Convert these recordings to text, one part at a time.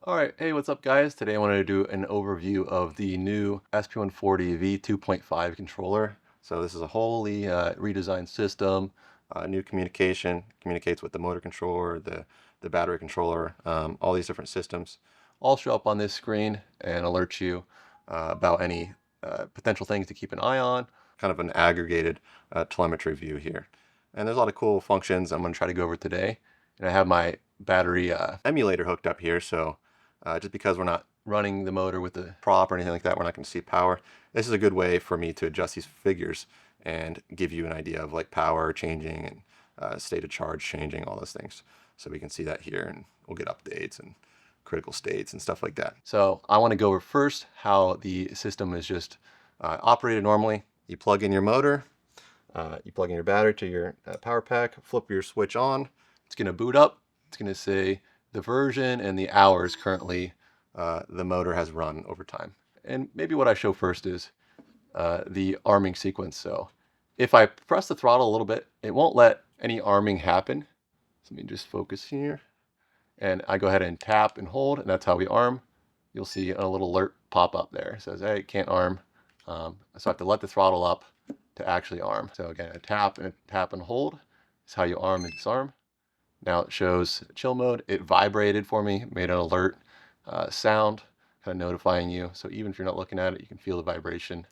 All right, hey, what's up, guys? Today I wanted to do an overview of the new SP140 V2.5 controller. So this is a wholly redesigned system, new communicates with the motor controller, the battery controller, all these different systems all show up on this screen and alert you about any potential things to keep an eye on, kind of an aggregated telemetry view here. And there's a lot of cool functions I'm going to try to go over today. And I have my battery emulator hooked up here, so just because we're not running the motor with the prop or anything like that, we're not going to see power. This is a good way for me to adjust these figures and give you an idea of like power changing and state of charge changing, all those things. So we can see that here, and we'll get updates and critical states and stuff like that. So I want to go over first how the system is just operated normally. You plug in your motor, you plug in your battery to your power pack, flip your switch on. It's going to boot up. It's going to say the version and the hours currently the motor has run over time. And maybe what I show first is the arming sequence. So if I press the throttle a little bit, it won't let any arming happen. So let me just focus here. And I go ahead and tap and hold, and that's how we arm. You'll see a little alert pop up there. It says, hey, can't arm. So I have to let the throttle up to actually arm. So again, a tap and hold is how you arm and disarm. Now it shows chill mode. It vibrated for me, made an alert sound, kind of notifying you. So even if you're not looking at it, you can feel the vibration.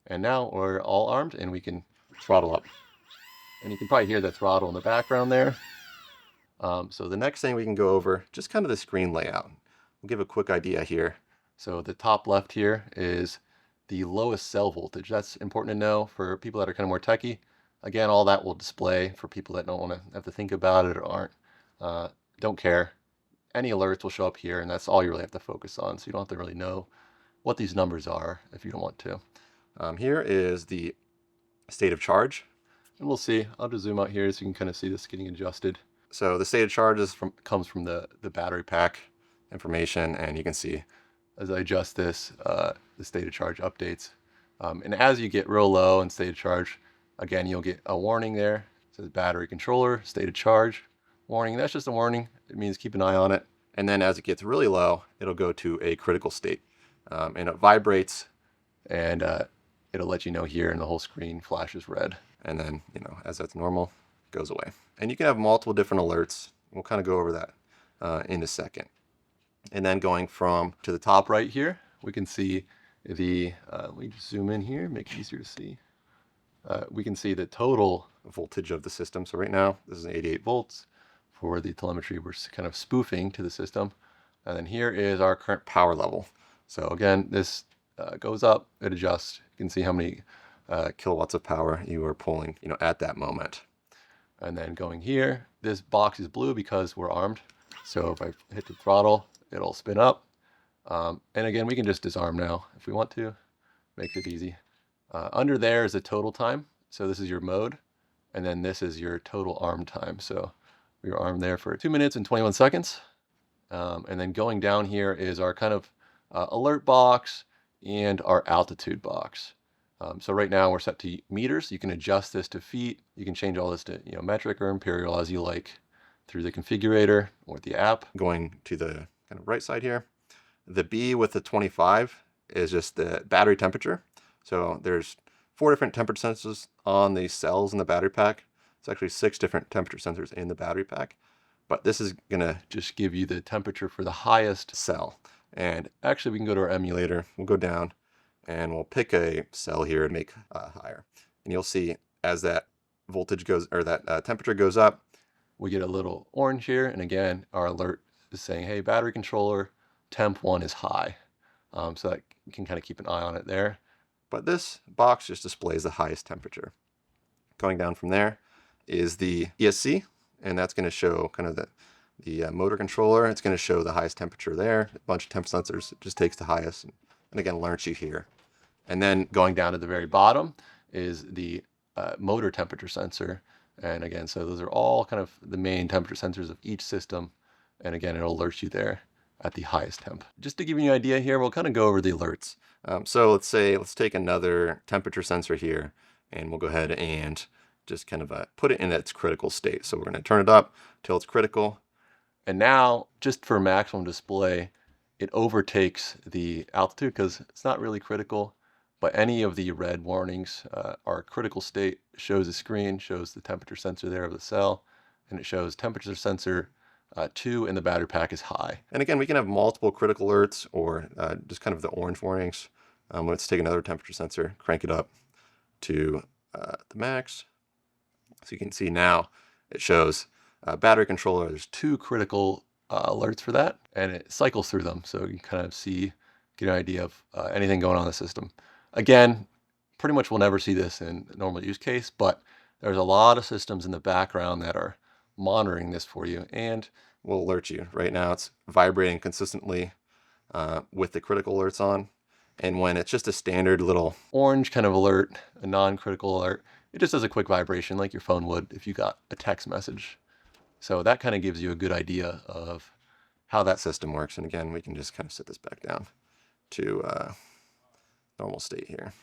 And now we're all armed and we can throttle up. And you can probably hear the throttle in the background there. So the next thing we can go over, just kind of the screen layout. We'll give a quick idea here. So the top left here is the lowest cell voltage. That's important to know for people that are kind of more techie. Again, all that will display for people that don't want to have to think about it or don't care. Any alerts will show up here, and that's all you really have to focus on. So you don't have to really know what these numbers are if you don't want to. Here is the state of charge. And we'll see. I'll just zoom out here so you can kind of see this getting adjusted. So the state of charge comes from the battery pack information, and you can see as I adjust this, the state of charge updates. And as you get real low in state of charge, again, you'll get a warning there. It says battery controller, state of charge, warning. That's just a warning. It means keep an eye on it. And then as it gets really low, it'll go to a critical state. And it vibrates, and it'll let you know here, and the whole screen flashes red. And then, as that's normal, it goes away. And you can have multiple different alerts. We'll kind of go over that in a second. And then going from to the top right here, we can see the, let me just zoom in here, make it easier to see. We can see the total voltage of the system. So right now, this is 88 volts. For the telemetry, we're kind of spoofing to the system. And then here is our current power level. So again, this goes up, it adjusts. You can see how many kilowatts of power you are pulling, at that moment. And then going here, this box is blue because we're armed. So if I hit the throttle, it'll spin up. And again, we can just disarm now if we want to. Makes it easy. Under there is the total time. So this is your mode. And then this is your total arm time. So we were armed there for 2 minutes and 21 seconds. And then going down here is our kind of alert box and our altitude box. So right now we're set to meters. You can adjust this to feet. You can change all this to metric or imperial as you like through the configurator or the app. Going to the kind of right side here, the B with the 25 is just the battery temperature. So there's 4 different temperature sensors on the cells in the battery pack. It's actually 6 different temperature sensors in the battery pack. But this is going to just give you the temperature for the highest cell. And actually we can go to our emulator. We'll go down and we'll pick a cell here and make higher. And you'll see as that voltage goes, or that temperature goes up, we get a little orange here. And again, our alert is saying, hey, battery controller, temp 1 is high. So that you can kind of keep an eye on it there. But this box just displays the highest temperature. Going down from there is the ESC, and that's going to show kind of the motor controller. It's going to show the highest temperature there. A bunch of temp sensors. It just takes the highest, and again, alerts you here. And then going down to the very bottom is the motor temperature sensor. And again, so those are all kind of the main temperature sensors of each system. And again, it'll alert you there at the highest temp. Just to give you an idea here, we'll kind of go over the alerts. So let's take another temperature sensor here, and we'll go ahead and just kind of put it in its critical state. So we're going to turn it up till it's critical. And now, just for maximum display, it overtakes the altitude because it's not really critical, but any of the red warnings are critical state. Shows the screen, shows the temperature sensor there of the cell, and it shows temperature sensor 2 and the battery pack is high. And again, we can have multiple critical alerts or just kind of the orange warnings. Let's take another temperature sensor, crank it up to the max. So you can see now it shows battery controller. There's 2 critical alerts for that, and it cycles through them. So you can kind of get an idea of anything going on in the system. Again, pretty much we'll never see this in a normal use case, but there's a lot of systems in the background that are monitoring this for you and will alert you. Right now it's vibrating consistently with the critical alerts on. And when it's just a standard little orange kind of alert, a non-critical alert, it just does a quick vibration like your phone would if you got a text message. So that kind of gives you a good idea of how that system works. And again, we can just kind of set this back down to normal state here.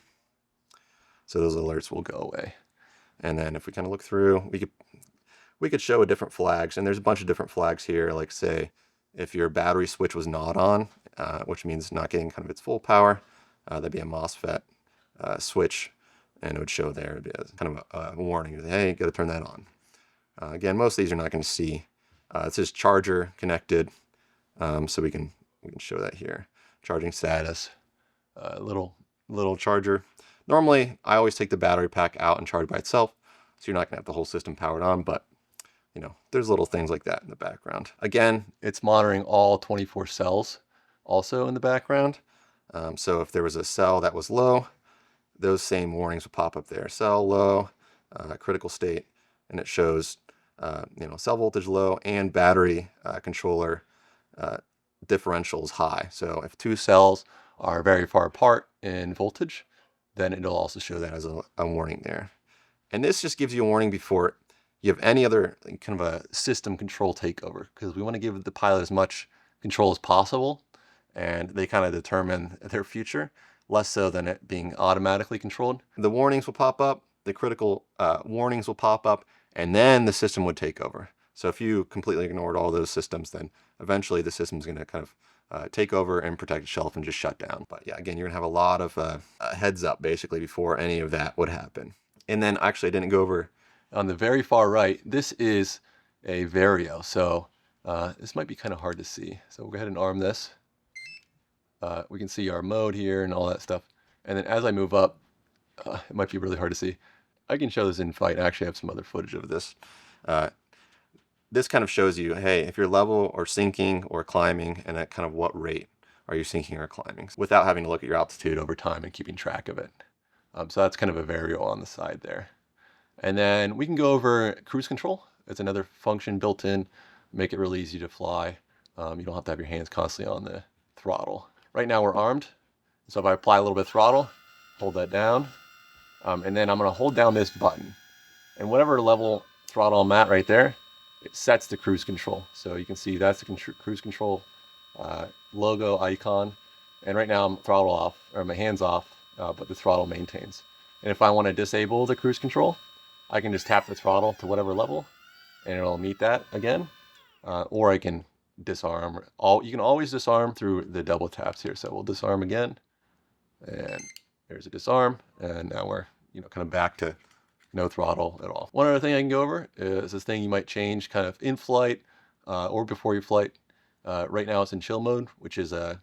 So those alerts will go away. And then if we kind of look through, we could show a different flags, and there's a bunch of different flags here. Like say, if your battery switch was not on, which means not getting kind of its full power, that'd be a MOSFET switch, and it would show there. It'd be kind of a warning. Hey, you got to turn that on. Again, most of these are not going to see. It says charger connected, so we can show that here. Charging status, little charger. Normally, I always take the battery pack out and charge by itself, so you're not going to have the whole system powered on, but you know, there's little things like that in the background. Again, it's monitoring all 24 cells also in the background. So if there was a cell that was low, those same warnings would pop up there. Cell low, critical state, and it shows cell voltage low and battery controller differentials high. So if 2 cells are very far apart in voltage, then it'll also show that as a warning there. And this just gives you a warning before you have any other kind of a system control takeover, because we want to give the pilot as much control as possible, and they kind of determine their future, less so than it being automatically controlled. The warnings will pop up, the critical warnings will pop up, and then the system would take over. So if you completely ignored all those systems, then eventually the system's going to kind of take over and protect itself and just shut down. But yeah, again, you're going to have a lot of heads up basically before any of that would happen. And then actually I didn't go over on the very far right, this is a Vario. So this might be kind of hard to see. So we'll go ahead and arm this. We can see our mode here and all that stuff. And then as I move up, it might be really hard to see. I can show this in flight. I actually have some other footage of this. This kind of shows you, hey, if you're level or sinking or climbing, and at kind of what rate are you sinking or climbing, without having to look at your altitude over time and keeping track of it. So that's kind of a variable on the side there. And then we can go over cruise control. It's another function built in, make it really easy to fly. You don't have to have your hands constantly on the throttle. Right now we're armed. So if I apply a little bit of throttle, hold that down. And then I'm going to hold down this button. And whatever level throttle I'm at right there, it sets the cruise control. So you can see that's the cruise control logo icon. And right now I'm throttle off, or my hand's off, but the throttle maintains. And if I want to disable the cruise control, I can just tap the throttle to whatever level and it'll meet that again. Or I can disarm. You can always disarm through the double taps here. So we'll disarm again. And there's a disarm. And now we're kind of back to no throttle at all. One other thing I can go over is this thing you might change kind of in flight or before your flight. Right now it's in chill mode, which is a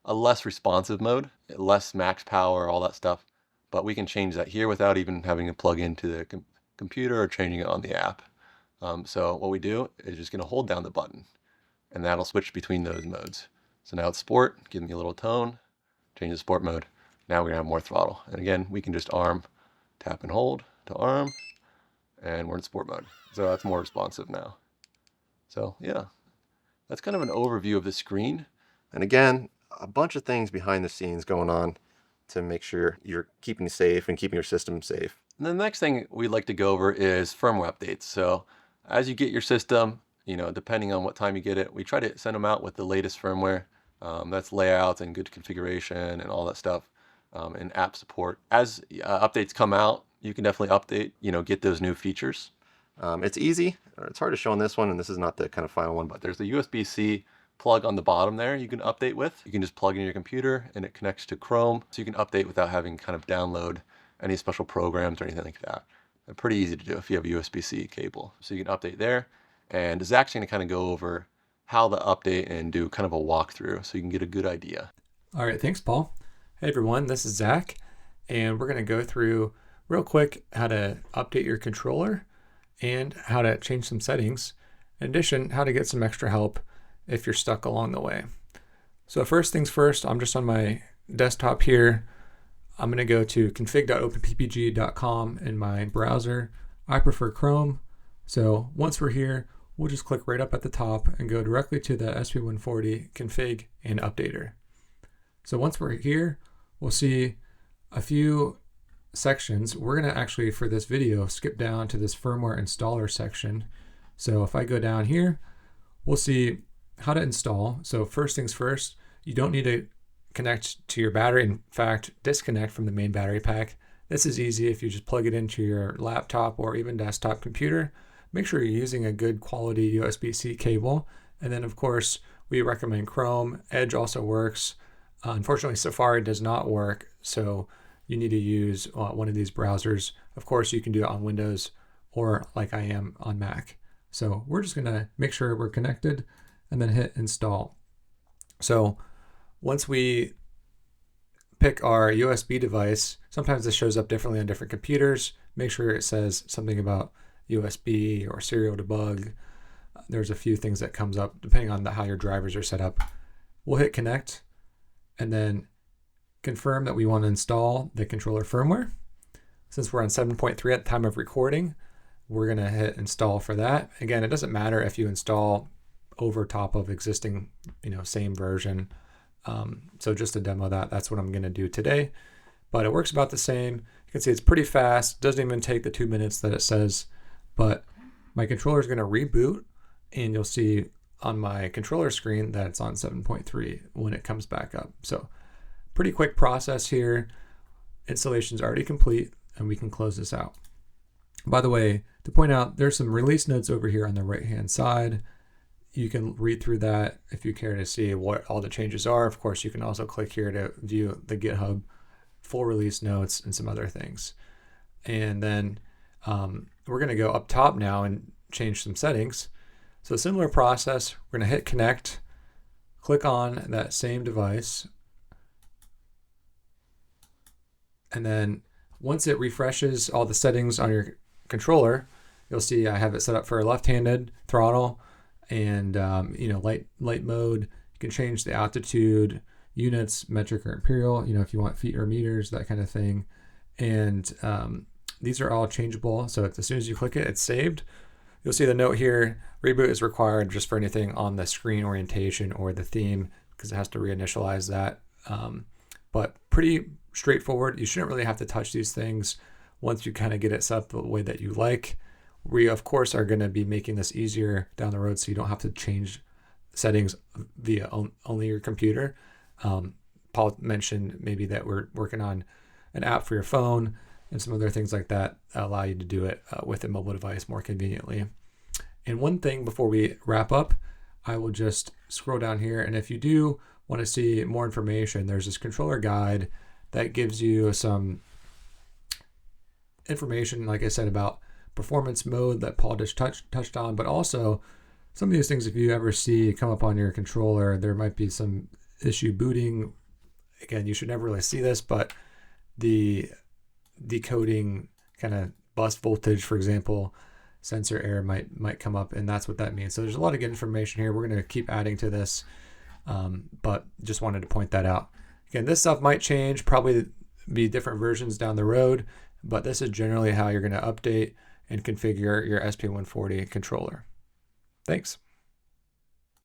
less responsive mode, less max power, all that stuff. But we can change that here without even having to plug into the computer or changing it on the app. So what we do is just going to hold down the button, and that'll switch between those modes. So now it's sport, give me a little tone, change the sport mode. Now we're going to have more throttle. And again, we can just arm, tap and hold to arm, and we're in sport mode. So that's more responsive now. So yeah, that's kind of an overview of the screen. And again, a bunch of things behind the scenes going on to make sure you're keeping safe and keeping your system safe. And the next thing we'd like to go over is firmware updates. So as you get your system, depending on what time you get it, we try to send them out with the latest firmware. That's layouts and good configuration and all that stuff, and app support. As updates come out, you can definitely update, get those new features. It's easy. It's hard to show on this one, and this is not the kind of final one, but there's the USB-C plug on the bottom there you can update with. You can just plug in your computer and it connects to Chrome, so you can update without having to kind of download any special programs or anything like that. They're pretty easy to do if you have a USB-C cable. So you can update there, and Zach's going to kind of go over how to update and do kind of a walkthrough so you can get a good idea. All right, thanks, Paul. Hey everyone, this is Zach, and we're going to go through real quick how to update your controller and how to change some settings. In addition, how to get some extra help if you're stuck along the way. So first things first, I'm just on my desktop here. I'm going to go to config.openppg.com in my browser. I prefer Chrome. So once we're here, we'll just click right up at the top and go directly to the SP140 config and updater. So once we're here, we'll see a few sections. We're going to actually, for this video, skip down to this firmware installer section. So if I go down here, we'll see how to install. So first things first, you don't need to connect to your battery. In fact, disconnect from the main battery pack. This is easy if you just plug it into your laptop or even desktop computer. Make sure you're using a good quality USB-C cable. And then of course, we recommend Chrome. Edge also works. Unfortunately, Safari does not work. So you need to use one of these browsers. Of course, you can do it on Windows or like I am on Mac. So we're just gonna make sure we're connected and then hit install. So once we pick our USB device, sometimes this shows up differently on different computers. Make sure it says something about USB or serial debug. There's a few things that comes up depending on how your drivers are set up. We'll hit connect and then confirm that we want to install the controller firmware. Since we're on 7.3 at the time of recording, we're going to hit install for that. Again, it doesn't matter if you install over top of existing, same version. So just to demo that, that's what I'm going to do today. But it works about the same. You can see it's pretty fast. Doesn't even take the 2 minutes that it says. But my controller is going to reboot, and you'll see on my controller screen that it's on 7.3 when it comes back up. So pretty quick process here. Installation's already complete, and we can close this out. By the way, to point out, there's some release notes over here on the right-hand side. You can read through that if you care to see what all the changes are. Of course, you can also click here to view the GitHub full release notes and some other things. And then we're going to go up top now and change some settings. So similar process, we're going to hit connect, click on that same device. And then once it refreshes all the settings on your controller, you'll see I have it set up for a left-handed throttle and light mode. You can change the altitude, units, metric or imperial, if you want feet or meters, that kind of thing. And these are all changeable. So as soon as you click it, it's saved. You'll see the note here, reboot is required just for anything on the screen orientation or the theme, because it has to reinitialize that. But pretty straightforward. You shouldn't really have to touch these things once you kind of get it set up the way that you like. We, of course, are going to be making this easier down the road so you don't have to change settings via only your computer. Paul mentioned maybe that we're working on an app for your phone and some other things like that allow you to do it with a mobile device more conveniently. And one thing before we wrap up, I will just scroll down here. And if you do want to see more information, there's this controller guide that gives you some information, like I said, about performance mode that Paul just touched on, but also some of these things, if you ever see come up on your controller, there might be some issue booting. Again, you should never really see this, but the decoding kind of bus voltage, for example, sensor error might come up, and that's what that means. So there's a lot of good information here. We're going to keep adding to this, but just wanted to point that out. Again, this stuff might change, probably be different versions down the road, but this is generally how you're going to update and configure your SP140 controller. Thanks.